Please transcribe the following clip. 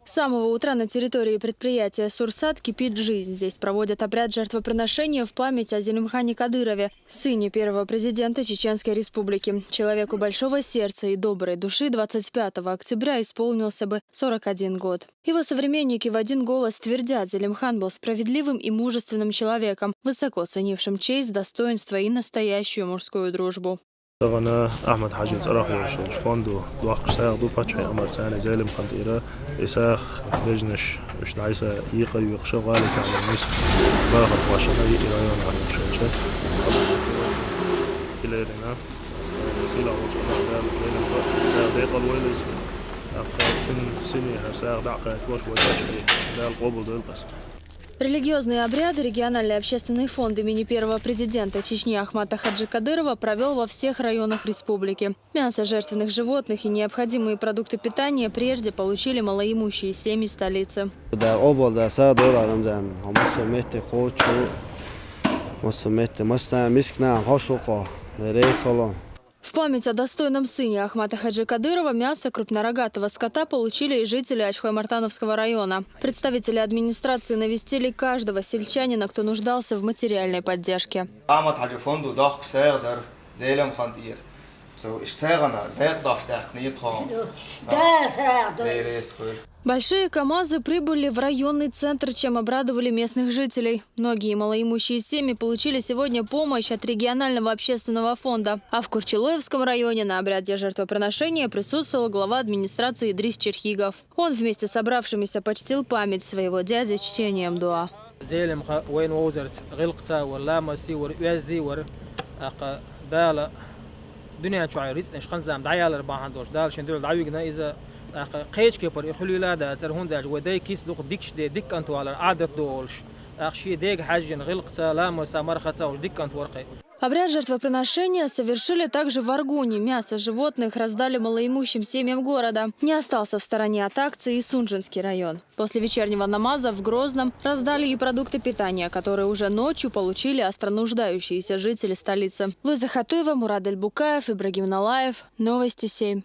С самого утра на территории предприятия «Сурсат» кипит жизнь. Здесь проводят обряд жертвоприношения в память о Зелимхане Кадырове, сыне первого президента Чеченской Республики. Человеку большого сердца и доброй души 25 октября исполнился бы 41 год. Его современники в один голос твердят, Зелимхан был справедливым и мужественным человеком, высоко ценившим честь, достоинство и настоящую мужскую дружбу. أنا أحمد حاجي صراحة فندو دوق ساق دو باتشي أمرتاني زالم خنديرة إساخ بجنش مش دايسة يقي ويقشو غالي على المس باخد واشنا يرايون على الشاشة إلى هنا سيلا وجهنا دال ديق الويلز أقاب سني هساق دعقة وش وجهي دال قبل دول قص. Религиозные обряды региональный общественный фонд имени первого президента Чечни Ахмата Хаджи Кадырова провел во всех районах республики. Мясо жертвенных животных и необходимые продукты питания прежде получили малоимущие семьи столицы. В память о достойном сыне Ахмата Хаджи Кадырова мясо крупнорогатого скота получили и жители Ачхой-Мартановского района. Представители администрации навестили каждого сельчанина, кто нуждался в материальной поддержке. Большие КАМАЗы прибыли в районный центр, чем обрадовали местных жителей. Многие малоимущие семьи получили сегодня помощь от регионального общественного фонда. А в Курчелоевском районе на обряде жертвоприношения присутствовал глава администрации Идрис Черхигов. Он вместе с собравшимися почтил память своего дяди чтением дуа. قيش كبر يخلي لا ده ترهون ده وداي كيس دوق ديكش ده ديك أنتو على عادة دولش أخشي ديك حاجة غلق سلام سامرخة وش ديك أنتو ورقي. Обряд жертвоприношения совершили также в Аргуне. Мясо животных раздали малоимущим семьям города. Не остался в стороне от акции и Сунжинский район. После вечернего намаза в Грозном раздали и продукты питания, которые уже ночью получили остронуждающиеся жители столицы. Луиза Хатуева, Мурад Эль-Букаев, Ибрагим Налаев. Новости 7.